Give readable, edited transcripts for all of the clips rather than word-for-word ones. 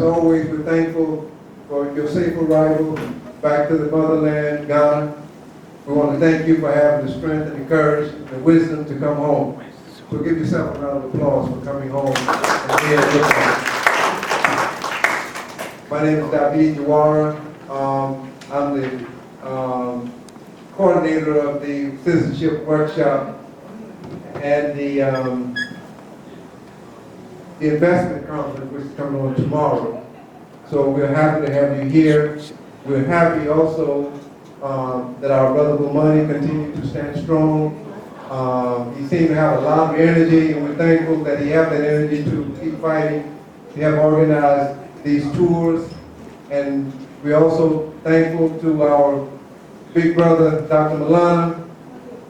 always, we're thankful for your safe arrival back to the motherland, Ghana. We want to thank you for having the strength and the courage and the wisdom to come home. So give yourself a round of applause for coming home and being with us. My name is David Jawara. I'm the coordinator of the Citizenship Workshop and the investment conference, which is coming on tomorrow. So we're happy to have you here. We're happy also that our brother Maulana continues to stand strong. He seems to have a lot of energy, and we're thankful that he has that energy to keep fighting. We have organized these tours, and we're also thankful to our big brother, Dr. Maulana,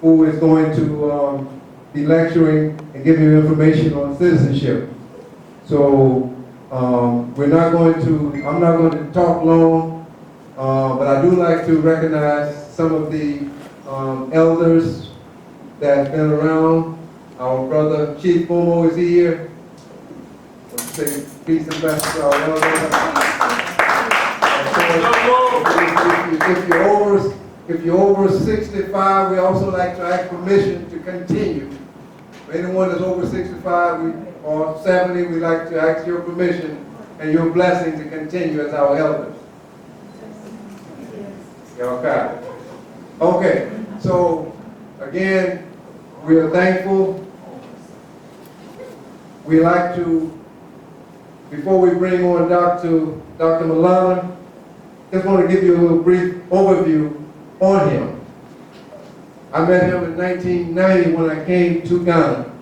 who is going to be lecturing and giving you information on citizenship. So I'm not going to talk long, but I do like to recognize some of the elders that have been around. Our brother Chief Momo is here. Let's say peace and blessings to our elders. If you're over 65, we also like to ask permission to continue. For anyone that's over 65 or 70, we like to ask your permission and your blessing to continue as our elders. Okay. Okay. So again, we are thankful. We like to, before we bring on Dr. Maulana, just want to give you a little brief overview on him. I met him in 1990 when I came to Ghana.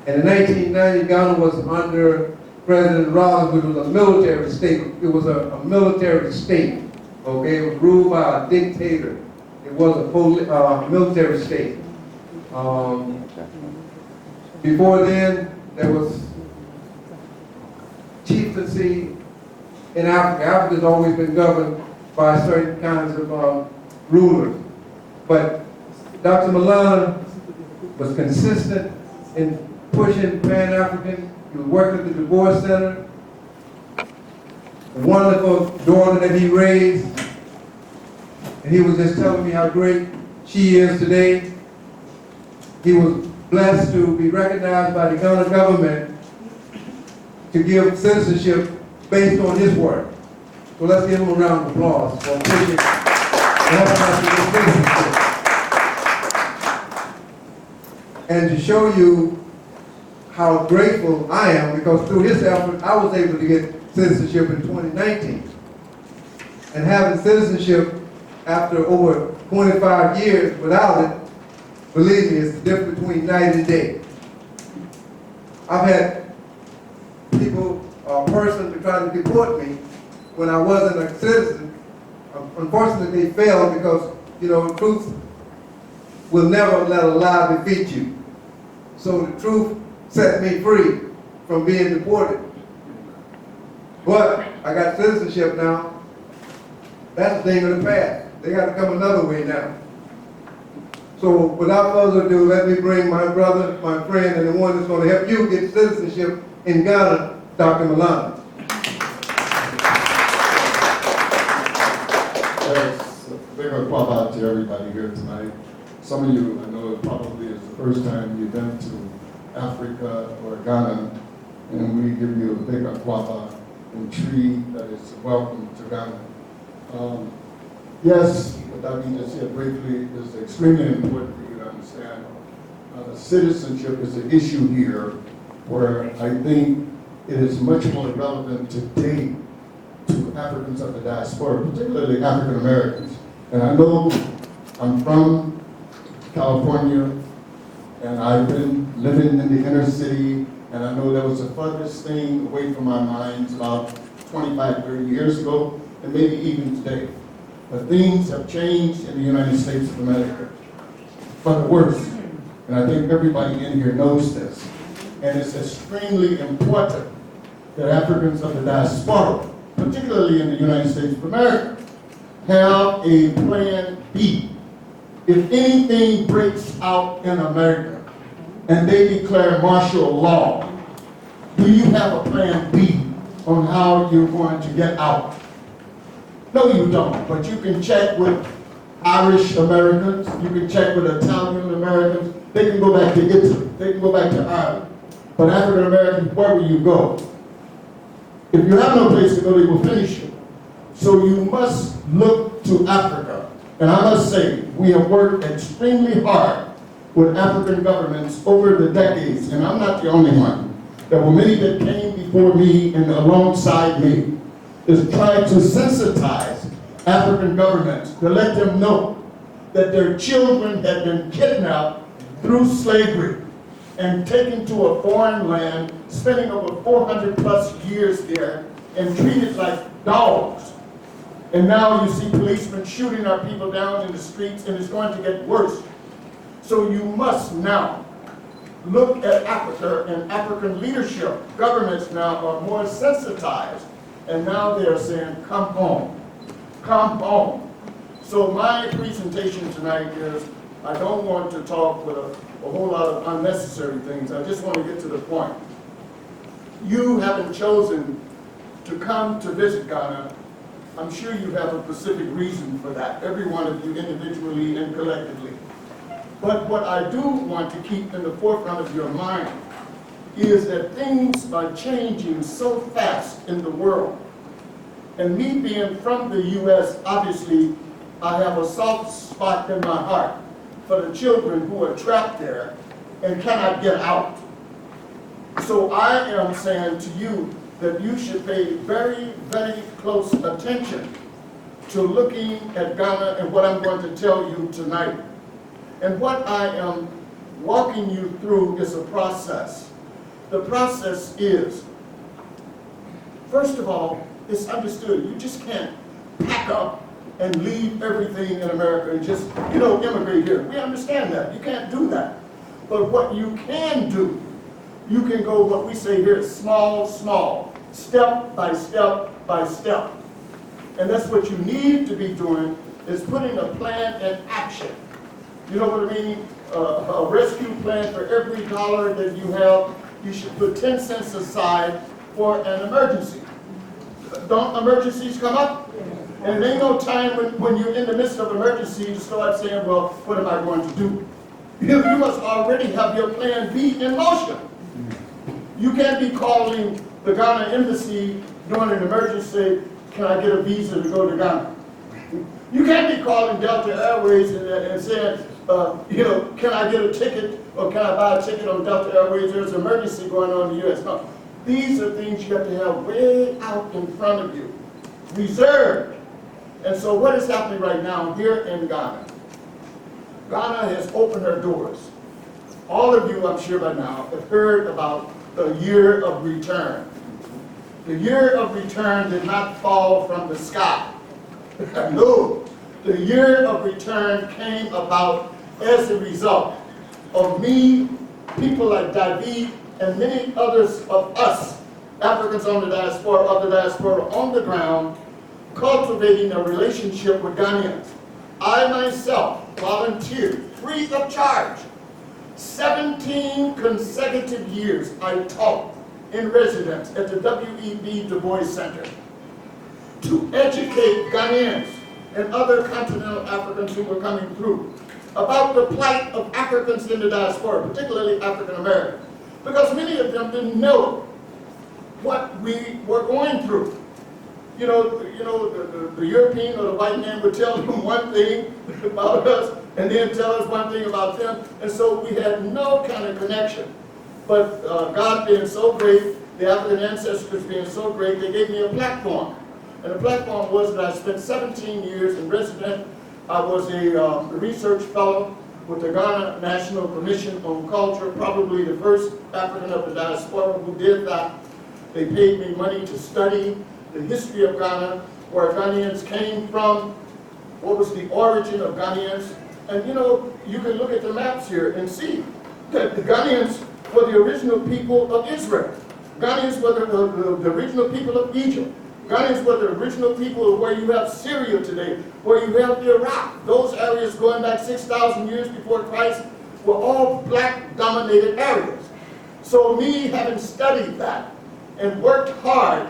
And in 1990, Ghana was under President Rollins, which was a military state. It was a military state, okay? It was ruled by a dictator. It was a military state. Before then, there was chieftaincy in Africa. Africa's always been governed by certain kinds of rulers. But Dr. Maulana was consistent in pushing Pan-African. He was working at the Du Bois Center. A wonderful daughter that he raised. And he was just telling me how great she is today. He was blessed to be recognized by the Ghana government to give citizenship based on his work. So let's give him a round of applause for pushing and helping us to get citizenship. And to show you how grateful I am, because through his effort, I was able to get citizenship in 2019. And having citizenship after over 25 years without it, believe me, it's the difference between night and day. I've had people, a person to try to deport me when I wasn't a citizen. Unfortunately, they failed because, truth will never let a lie defeat you. So the truth set me free from being deported. But I got citizenship now. That's the thing of the past. They got to come another way now. So without further ado, let me bring my brother, my friend, and the one that's going to help you get citizenship in Ghana, Dr. Maulana. Yes, a big applause out to everybody here tonight. Some of you, I know it probably is the first time you've been to Africa or Ghana, and we give you a big applause and treat that is welcome to Ghana. Yes, what I mean to say briefly is extremely important for you to understand. Citizenship is an issue here where I think it is much more relevant today to Africans of the diaspora, particularly African Americans. And I know I'm from California, and I've been living in the inner city, and I know that was the furthest thing away from our minds about 25, 30 years ago, and maybe even today. But things have changed in the United States of America for the worse. And I think everybody in here knows this. And it's extremely important that Africans of the diaspora, particularly in the United States of America, have a plan B. If anything breaks out in America and they declare martial law, do you have a plan B on how you're going to get out. No, you don't, but you can check with Irish Americans, you can check with Italian Americans, they can go back to Italy, they can go back to Ireland. But African Americans, where will you go? If you have no place to go, they will finish you. So you must look to Africa. And I must say, we have worked extremely hard with African governments over the decades, and I'm not the only one. There were many that came before me and alongside me, is trying to sensitize African governments to let them know that their children had been kidnapped through slavery and taken to a foreign land, spending over 400 plus years there and treated like dogs. And now you see policemen shooting our people down in the streets, and it's going to get worse. So you must now look at Africa, and African leadership. Governments now are more sensitized, and now they're saying, come home, come home. So my presentation tonight is, I don't want to talk with a whole lot of unnecessary things. I just want to get to the point. You haven't chosen to come to visit Ghana. I'm sure you have a specific reason for that, every one of you individually and collectively. But what I do want to keep in the forefront of your mind is that things are changing so fast in the world. And me being from the U.S., obviously, I have a soft spot in my heart for the children who are trapped there and cannot get out. So I am saying to you that you should pay very, very close attention to looking at Ghana and what I'm going to tell you tonight. And what I am walking you through is a process. The process is, first of all, it's understood. You just can't pack up and leave everything in America and just, immigrate here. We understand that. You can't do that. But what you can do, you can go what we say here, small, small, step by step by step. And that's what you need to be doing, is putting a plan in action. You know what I mean? A rescue plan for every dollar that you have, you should put 10 cents aside for an emergency. Don't emergencies come up? And there ain't no time when you're in the midst of emergency to start saying, well, what am I going to do? You must already have your plan B in motion. You can't be calling the Ghana embassy during an emergency, can I get a visa to go to Ghana? You can't be calling Delta Airways and saying, can I get a ticket, or can I buy a ticket on Delta Airways? There's an emergency going on in the U.S. No, these are things you have to have way out in front of you, reserved. And so what is happening right now here in Ghana? Ghana has opened her doors. All of you, I'm sure by now, have heard about the year of return. The year of return did not fall from the sky. No, the year of return came about as a result of me, people like David, and many others of us, Africans on the diaspora, on the ground, cultivating a relationship with Ghanaians. I myself volunteered, free of charge. 17 consecutive years I taught in residence at the W.E.B. Du Bois Center to educate Ghanaians and other continental Africans who were coming through about the plight of Africans in the diaspora, particularly African Americans, because many of them didn't know what we were going through. The European or the white man would tell them one thing about us and then tell us one thing about them, and so we had no kind of connection. But God being so great, the African ancestors being so great, they gave me a platform. And the platform was that I spent 17 years in residence. I was a research fellow with the Ghana National Commission on Culture, probably the first African of the diaspora who did that. They paid me money to study the history of Ghana, where Ghanaians came from, what was the origin of Ghanaians. And you can look at the maps here and see that the Ghanaians were the original people of Israel. Ghanaians were the original people of Egypt. Ghanaians were the original people of where you have Syria today, where you have Iraq. Those areas going back 6,000 years before Christ were all black-dominated areas. So me having studied that and worked hard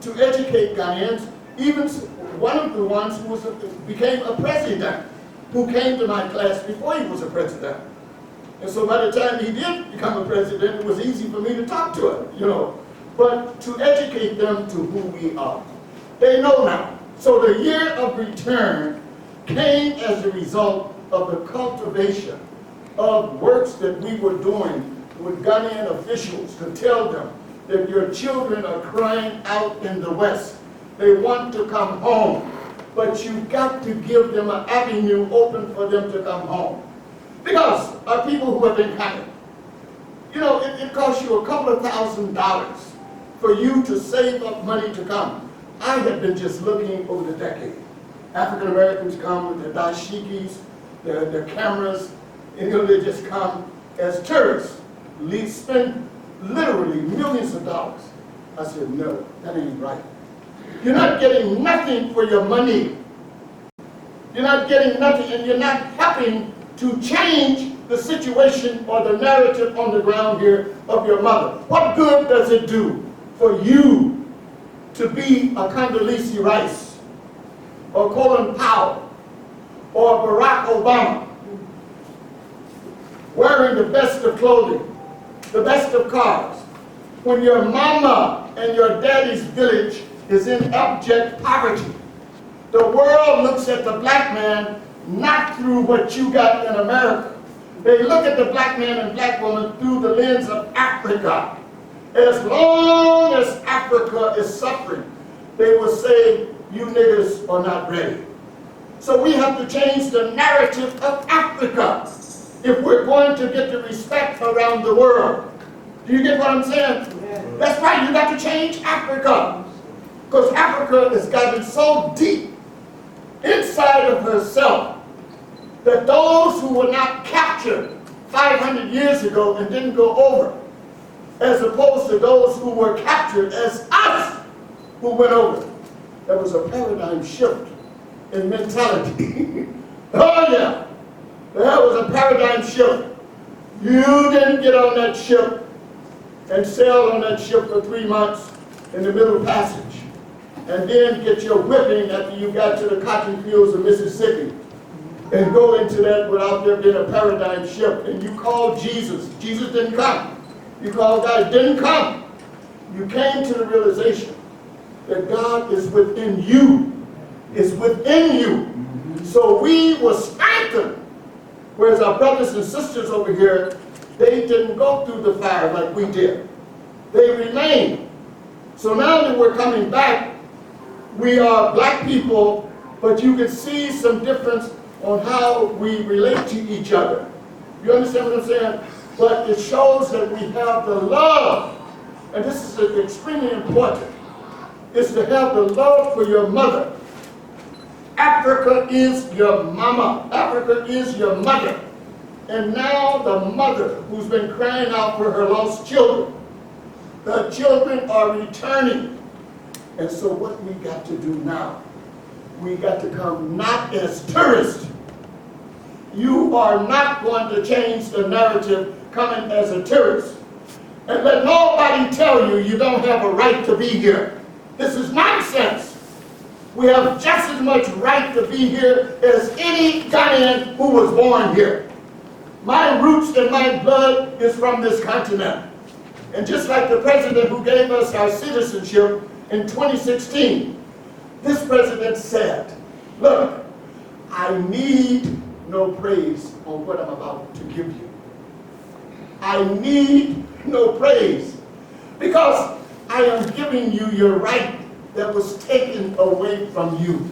to educate Ghanaians, even one of the ones who became a president, who came to my class before he was a president. And so by the time he did become a president, it was easy for me to talk to him, you know. But to educate them to who we are. They know now. So the year of return came as a result of the cultivation of works that we were doing with Ghanaian officials to tell them that your children are crying out in the West. They want to come home, but you've got to give them an avenue open for them to come home. Because our people who have been coming, you know, it costs you a couple of $1,000s for you to save up money to come. I have been just looking over the decade. African Americans come with their dashikis, their cameras, and you know, they just come as tourists, spend literally millions of dollars. I said, no, that ain't right. You're not getting nothing for your money. You're not getting nothing, and you're not helping to change the situation or the narrative on the ground here of your mother. What good does it do for you to be a Condoleezza Rice or Colin Powell or Barack Obama wearing the best of clothing, the best of cars, when your mama and your daddy's village is in abject poverty? The world looks at the black man not through what you got in America. They look at the black man and black woman through the lens of Africa. As long as Africa is suffering, they will say, you niggas are not ready. So we have to change the narrative of Africa if we're going to get the respect around the world. Do you get what I'm saying? Yeah. That's right, you got to change Africa. Because Africa has gotten so deep inside of herself that those who were not captured 500 years ago and didn't go over, as opposed to those who were captured as us who went over. There was a paradigm shift in mentality. Oh yeah, there was a paradigm shift. You didn't get on that ship and sail on that ship for 3 months in the Middle Passage and then get your whipping after you got to the cotton fields of Mississippi and go into that without there being a paradigm shift. And you called Jesus. Jesus didn't come. You called God. Didn't come. You came to the realization that God is within you. Is within you. So we were strengthened. Whereas our brothers and sisters over here, they didn't go through the fire like we did. They remained. So now that we're coming back, we are black people, but you can see some difference on how we relate to each other. You understand what I'm saying? But it shows that we have the love, and this is extremely important, is to have the love for your mother. Africa is your mama. Africa is your mother. And now the mother who's been crying out for her lost children, the children are returning. And so what we got to do now, we got to come not as tourists. You are not going to change the narrative coming as a tourist. And let nobody tell you you don't have a right to be here. This is nonsense. We have just as much right to be here as any Ghanaian who was born here. My roots and my blood is from this continent. And just like the president who gave us our citizenship in 2016, this president said, look, I need no praise on what I'm about to give you. I need no praise because I am giving you your right that was taken away from you.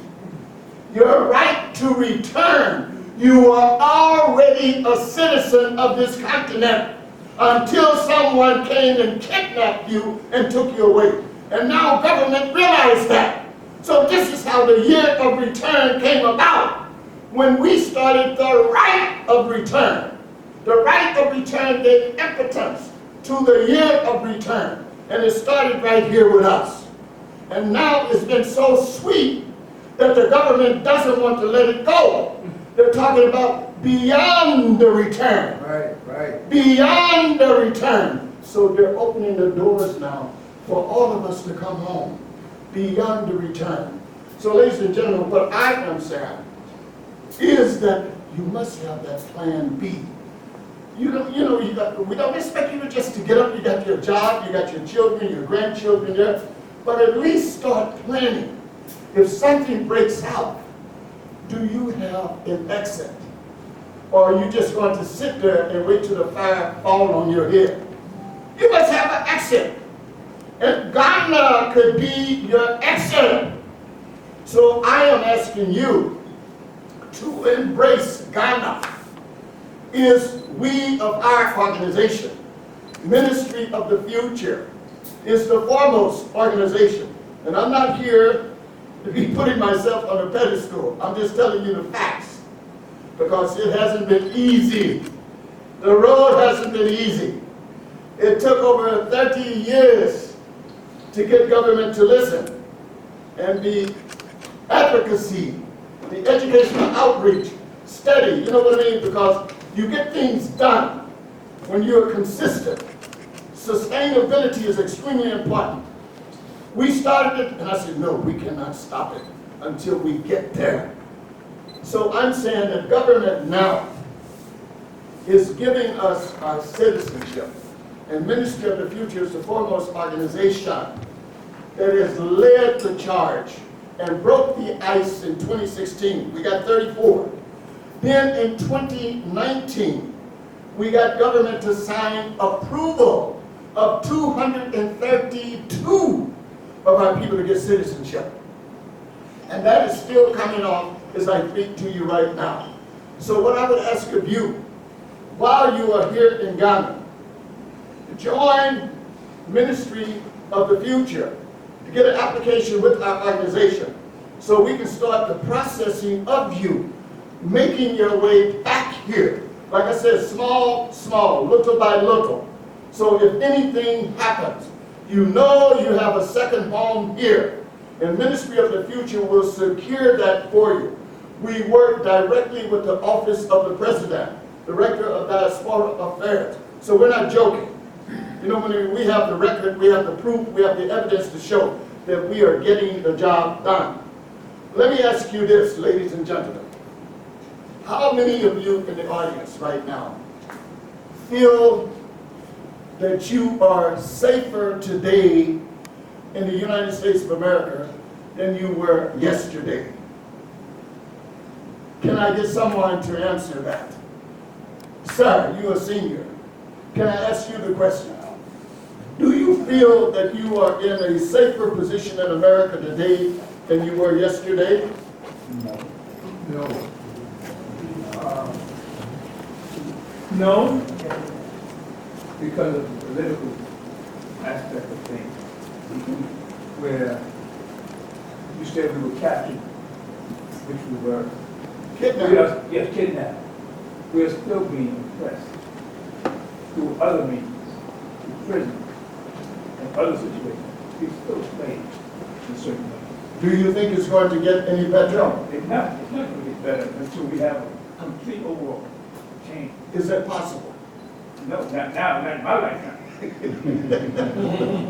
Your right to return. You are already a citizen of this continent until someone came and kidnapped you and took you away. And now government realized that. So this is how the year of return came about. When we started the right of return. The right of return gave impotence to the year of return. And it started right here with us. And now it's been so sweet that the government doesn't want to let it go. They're talking about beyond the return. Right. Beyond the return. So they're opening the doors now for all of us to come home. beyond the return. So ladies and gentlemen, what I am saying is that you must have that plan B. We don't expect you to just to get up, you got your job, you got your children, your grandchildren there, but at least start planning. If something breaks out, do you have an exit? Or are you just going to sit there and wait till the fire falls on your head? You must have an exit. And Ghana could be your exit. So I am asking you to embrace Ghana. Is we of our organization, Ministry of the Future, is the foremost organization. And I'm not here to be putting myself on a pedestal. I'm just telling you the facts. Because it hasn't been easy. The road hasn't been easy. It took over 30 years to get government to listen. And the advocacy, the educational outreach, steady, you know what I mean? Because you get things done when you're consistent. Sustainability is extremely important. We started it, and I said, no, we cannot stop it until we get there. So I'm saying that government now is giving us our citizenship. And Ministry of the Future is the foremost organization that has led the charge and broke the ice in 2016. We got 34. Then in 2019, we got government to sign approval of 232 of our people to get citizenship. And that is still coming off as I speak to you right now. So what I would ask of you, while you are here in Ghana, join Ministry of the Future to get an application with our organization so we can start the processing of you making your way back here. Like I said, small, little by little. So if anything happens, you know you have a second home here. And Ministry of the Future will secure that for you. We work directly with the Office of the President, Director of Diaspora Affairs. So we're not joking. You know, when we have the record, we have the proof, we have the evidence to show that we are getting the job done. Let me ask you this, ladies and gentlemen. How many of you in the audience right now feel that you are safer today in the United States of America than you were yesterday? Can I get someone to answer that? Sir, you're a senior. Can I ask you the question? Do you feel that you are in a safer position in America today than you were yesterday? No. No, because of the political aspect of things, where you said we were captured, which we were. Kidnapped. Yes, kidnapped. We are still being oppressed through other means, through prison and other situations. We're still slaves in certain ways. Do you think it's going to get any better? No, it's not going to get better until we have a complete overall change. Is that possible? No, not in my lifetime.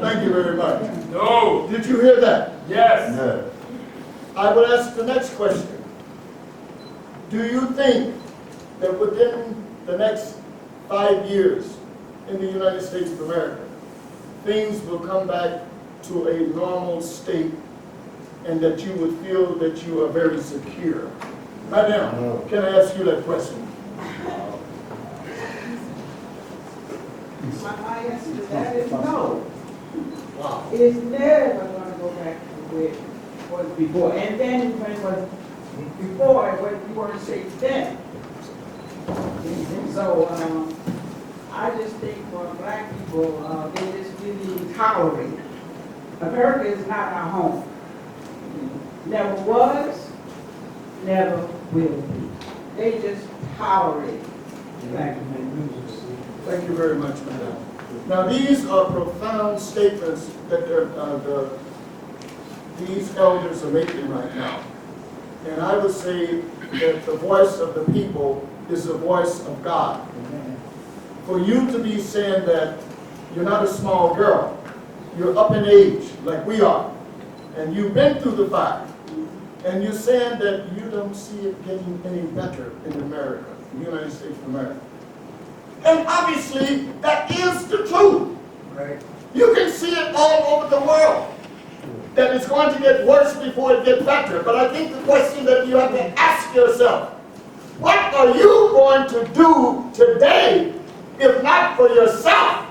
Thank you very much. No. Did you hear that? Yes. No. I would ask the next question. Do you think that within the next 5 years in the United States of America, things will come back to a normal state and that you would feel that you are very secure? Madam, can I ask you that question? My answer to that is no. Wow. It's never going to go back to where it was before. And then when it was before, you weren't safe then. So I just think for black people, they just really tolerate. America is not our home. Never was, never will be. They just tolerate black people. Thank you very much, madam. Now, these are profound statements that these elders are making right now. And I would say that the voice of the people is the voice of God. For you to be saying that you're not a small girl, you're up in age like we are, and you've been through the fire, and you're saying that you don't see it getting any better in America, the United States of America. And obviously, that is the truth. Right. You can see it all over the world, that it's going to get worse before it gets better. But I think the question that you have to ask yourself, what are you going to do today, if not for yourself,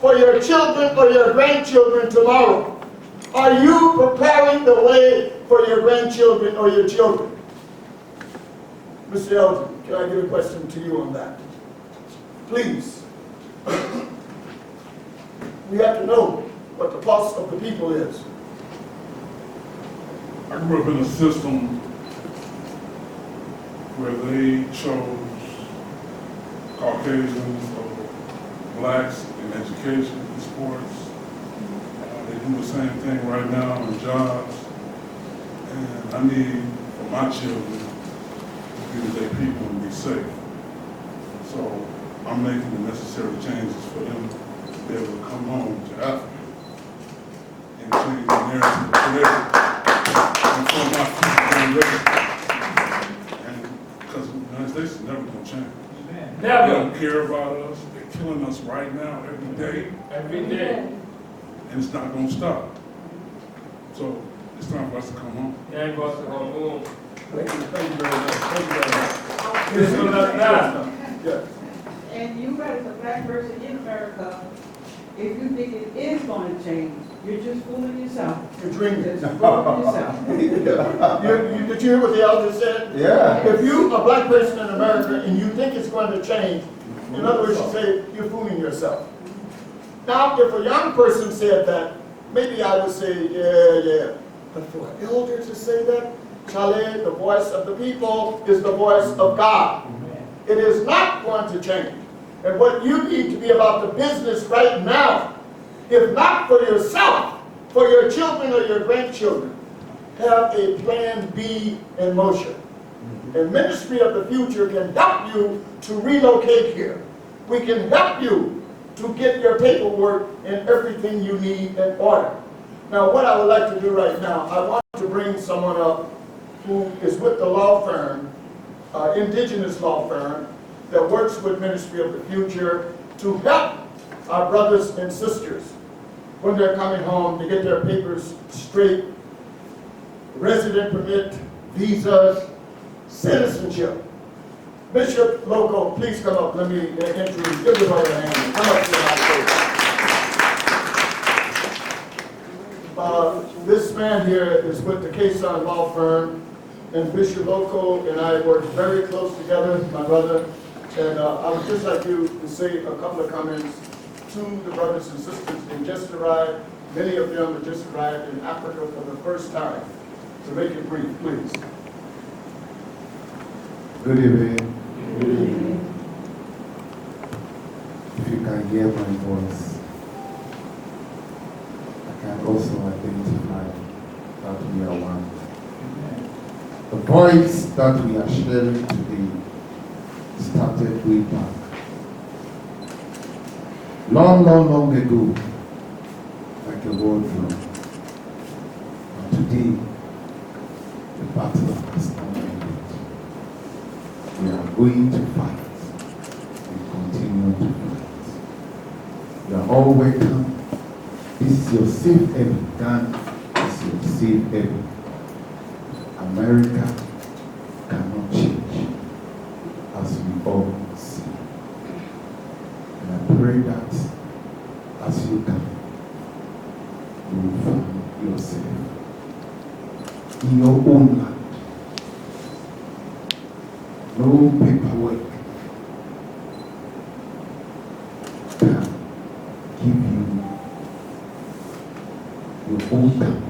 for your children or your grandchildren tomorrow? Are you preparing the way for your grandchildren or your children? Mr. Elton, can I get a question to you on that? Please. We have to know what the pulse of the people is. I grew up in a system where they chose Caucasians or blacks in education and sports. They do the same thing right now in jobs. And I need for my children to be with their people and be safe. So I'm making the necessary changes for them to be able to come home to Africa and change the narrative for them and for my people. And because the United States is never going to change. They don't care about us. They're killing us right now, every day. Every day. And it's not going to stop. So it's time for us to come home. Yeah, boss, to go home. Thank you very much. Thank you very much. This is not now. Yes. And you as a black person in America, if you think it is going to change, you're just fooling yourself. You're dreaming. Just fooling yourself. Did you hear what the elder said? Yeah. If you're a black person in America and you think it's going to change, in other words, you say you're fooling yourself. Now, if a young person said that, maybe I would say, yeah. But for an elder to say that, Charlie, the voice of the people is the voice of God. It is not going to change. And what you need to be about the business right now, if not for yourself, for your children or your grandchildren, have a plan B in motion. And Ministry of the Future can help you to relocate here. We can help you to get your paperwork and everything you need in order. Now, what I would like to do right now, I want to bring someone up who is with the law firm, indigenous law firm, that works with Ministry of the Future to help our brothers and sisters when they're coming home to get their papers straight, resident permit, visas, citizenship. Bishop Loco, please come up. Let me introduce. Give everybody a hand. Come up to the mic. This man here is with the Quezon Law Firm, and Bishop Loco and I work very close together, my brother. And I would just like you to say a couple of comments to the brothers and sisters. They just arrived. Many of them have just arrived in Africa for the first time. So make it brief, please. Good evening. If you can hear my voice, I can also identify that we are one. The voice that we are sharing today started way back. Long ago, like a word from. And today, the battle has come ended. We are going to fight and continue to fight. You are all welcome. This is your safe haven. Ghana is your safe haven. America cannot change, as we all see. And I pray that as you come, you will find yourself in your own land. No paperwork can give you your own camp.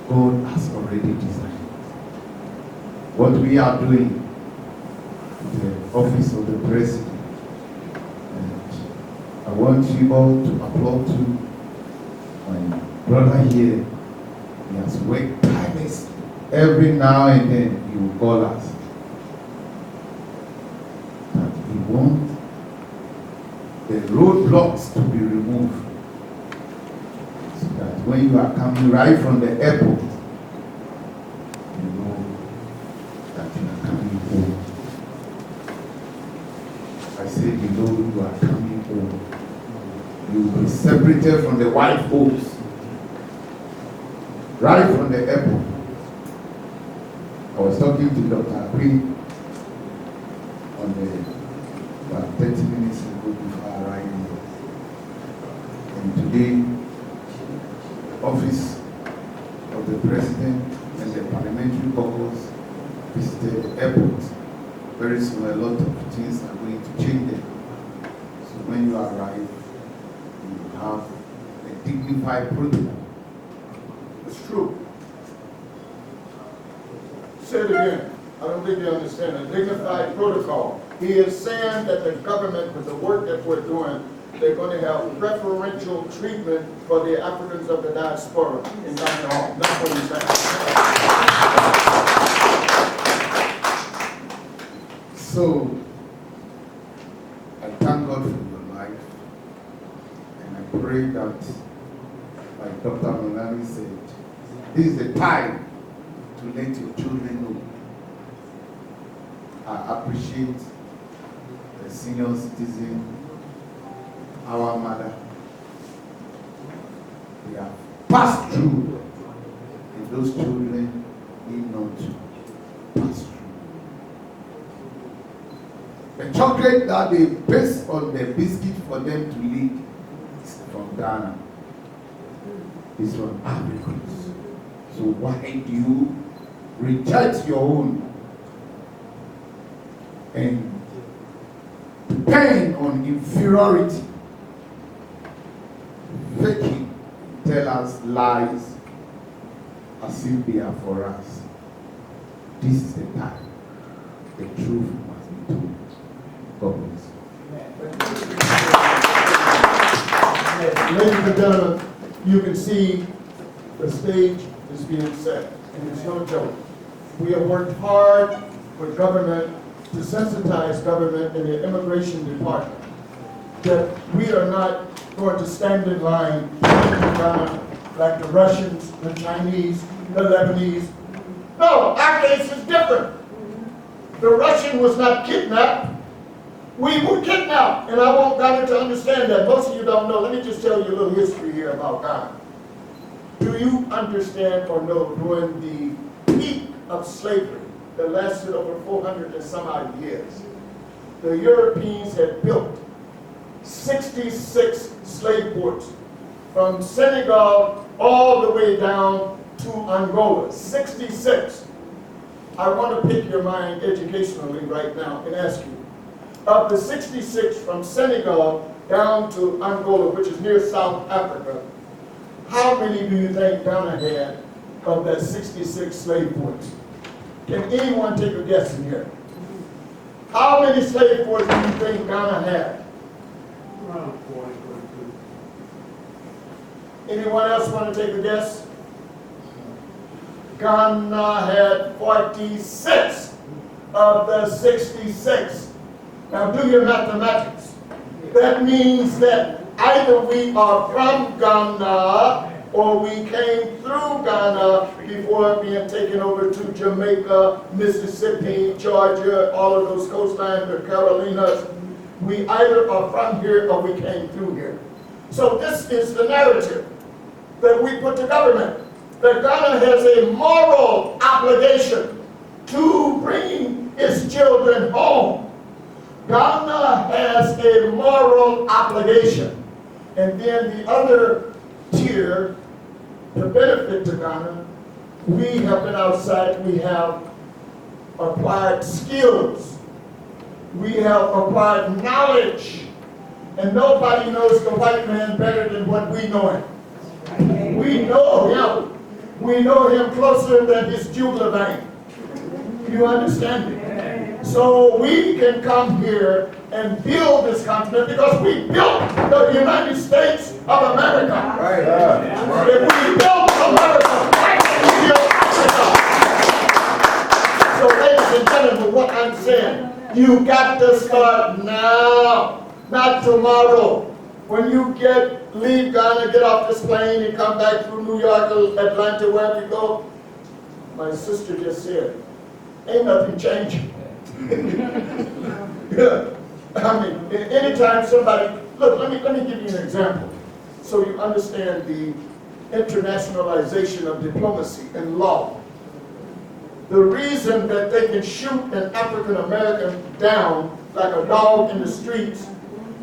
God has already designed what we are doing in the office of the president. And I want you all to applaud to my brother here. He has worked tirelessly. Every now and then he will call us that he wants the roadblocks to be removed So that when you are coming right from the airport, you know that you are coming home. I said, you know you are coming home. You will be separated from the white folks. Right from the airport. I was talking to Dr. Queen on about 30 minutes ago before I arrived here. And today, the office of the president and the parliamentary caucus visited the airport. Very soon, a lot of things are going to change there. So when you arrive, you have a dignified protocol. It's true. Say it again. I don't think you understand. A dignified protocol. He is saying that the government, with the work that we're doing, they're going to have preferential treatment for the Africans of the diaspora in Ghana. That's what he's saying. So, I thank God for your life, and I pray that, like Dr. Maulana said, this is the time to let your children know. I appreciate the senior citizen, our mother. We have passed through, and those children need not to pass through. The chocolate that they paste on the biscuit for them to lick is from Ghana. It's from Africans. So why do you reject your own and depend on inferiority? Faking, tell us lies as if they are for us. This is the time. The truth must be told. God bless you. Ladies and gentlemen, you can see the stage is being set, and it's no joke. We have worked hard with government to sensitize government in the immigration department that we are not going to stand in line in Ghana like the Russians, the Chinese, the Lebanese. No, our case is different. The Russian was not kidnapped. We were kidnapped, and I want Ghana to understand that. Most of you don't know. Let me just tell you a little history here about Ghana. Do you understand or know during the peak of slavery that lasted over 400 and some odd years, the Europeans had built 66 slave ports from Senegal all the way down to Angola. 66. I want to pick your mind educationally right now and ask you, of the 66 from Senegal down to Angola, which is near South Africa, how many do you think Ghana had of that 66 slave ports? Can anyone take a guess in here? How many slave ports do you think Ghana had? Around 40, 42. Anyone else want to take a guess? Ghana had 46 of the 66. Now do your mathematics. That means that either we are from Ghana or we came through Ghana before being taken over to Jamaica, Mississippi, Georgia, all of those coastlines, the Carolinas. We either are from here or we came through here. So this is the narrative that we put to government, that Ghana has a moral obligation to bring its children home. Ghana has a moral obligation. And then the other tier, the benefit to Ghana, we have been outside, we have applied skills, we have applied knowledge, and nobody knows the white man better than what we know him. We know him. We know him closer than his jugular vein. You understand me? So we can come here and build this continent because we built the United States of America. Right. If we built America, why can't we build Africa? So ladies and gentlemen, what I'm saying, you got to start now, not tomorrow. When you leave Ghana, get off this plane and come back through New York or Atlanta, wherever you go, my sister just said, ain't nothing changing. Yeah. I mean, anytime somebody, look, let me give you an example so you understand the internationalization of diplomacy and law. The reason that they can shoot an African American down like a dog in the streets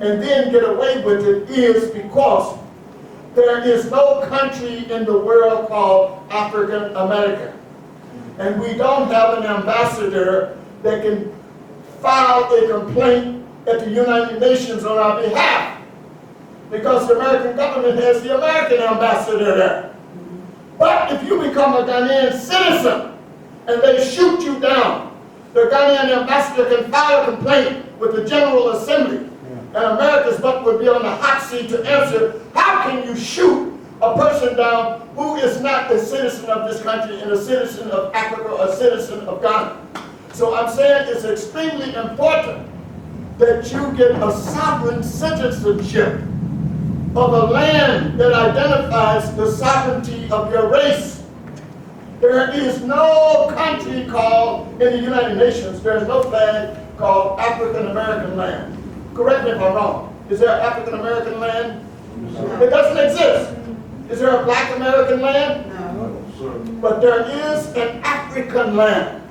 and then get away with it is because there is no country in the world called African American. And we don't have an ambassador that can file a complaint at the United Nations on our behalf, because the American government has the American ambassador there. But if you become a Ghanaian citizen and they shoot you down, the Ghanaian ambassador can file a complaint with the General Assembly, and America's butt would be on the hot seat to answer, how can you shoot a person down who is not a citizen of this country and a citizen of Africa or a citizen of Ghana? So I'm saying it's extremely important that you get a sovereign citizenship of a land that identifies the sovereignty of your race. There is no country called, in the United Nations, there is no flag called African American land. Correct me if I'm wrong. Is there African American land? It doesn't exist. Is there a Black American land? No. But there is an African land.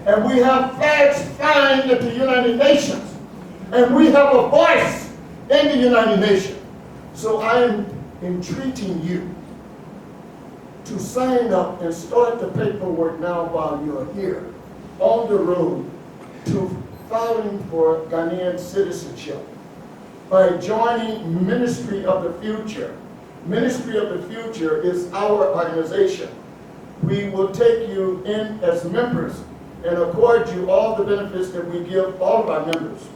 And we have flags flying at the United Nations. And we have a voice in the United Nations. So I am entreating you to sign up and start the paperwork now while you're here on the road to filing for Ghanaian citizenship by joining Ministry of the Future. Ministry of the Future is our organization. We will take you in as members and accord you all the benefits that we give all of our members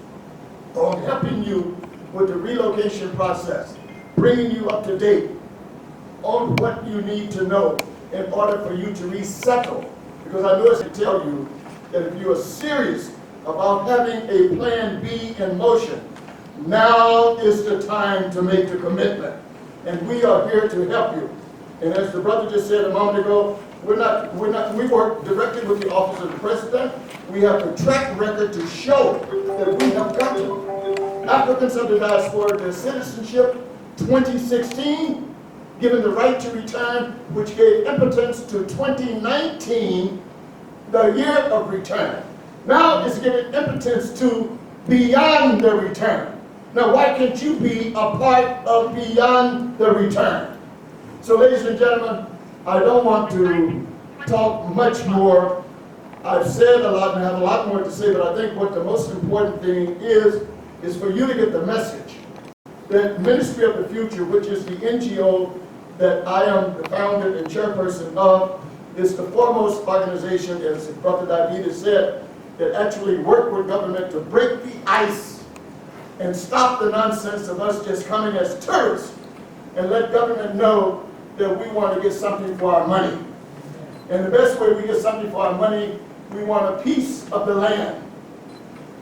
on helping you with the relocation process, bringing you up to date on what you need to know in order for you to resettle. Because I know I can tell you that if you are serious about having a plan B in motion, now is the time to make the commitment. And we are here to help you. And as the brother just said a moment ago, we work directly with the Office of the President. We have a track record to show that we have gotten Africans of the diaspora their citizenship 2016, given the right to return, which gave impotence to 2019, the year of return. Now it's giving impotence to beyond the return. Now why can't you be a part of beyond the return? So ladies and gentlemen, I don't want to talk much more. I've said a lot and I have a lot more to say, but I think what the most important thing is for you to get the message that Ministry of the Future, which is the NGO that I am the founder and chairperson of, is the foremost organization, as Brother David said, that actually work with government to break the ice and stop the nonsense of us just coming as tourists and let government know that we want to get something for our money. And the best way we get something for our money, we want a piece of the land.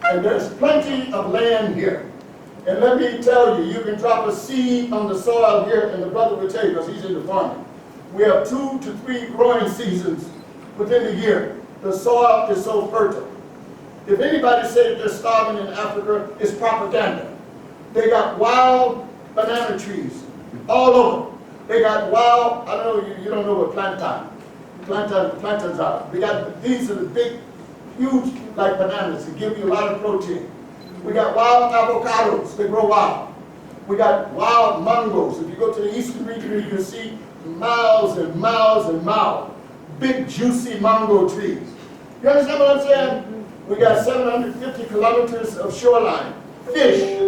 And there's plenty of land here. And let me tell you, you can drop a seed on the soil here, and the brother will tell you, because he's into farming. We have 2 to 3 growing seasons within the year. The soil is so fertile. If anybody says they're starving in Africa, it's propaganda. They got wild banana trees all over. They got wild, I don't know, you don't know what plantains are. These are the big, huge, like bananas that give you a lot of protein. We got wild avocados, they grow wild. We got wild mangoes. If you go to the eastern region, you can see miles and miles and miles. Big, juicy mango trees. You understand what I'm saying? We got 750 kilometers of shoreline. Fish.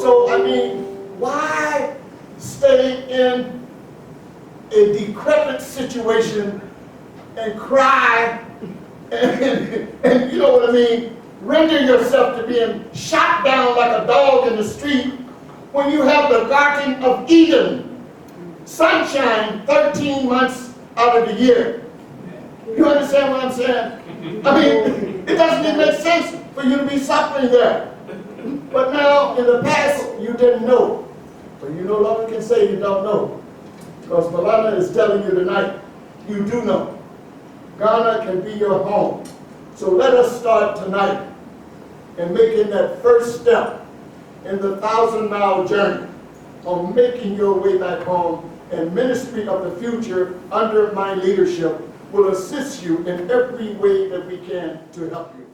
So, I mean, why stay in a decrepit situation and cry and you know what I mean, render yourself to being shot down like a dog in the street when you have the Garden of Eden, sunshine 13 months out of the year. You understand what I'm saying? I mean, it doesn't even make sense for you to be suffering there. But now, in the past, you didn't know. But you no longer can say you don't know. Because Maulana is telling you tonight, you do know. Ghana can be your home. So let us start tonight in making that first step in the 1,000-mile journey on making your way back home. And Ministry of the Future, under my leadership, will assist you in every way that we can to help you.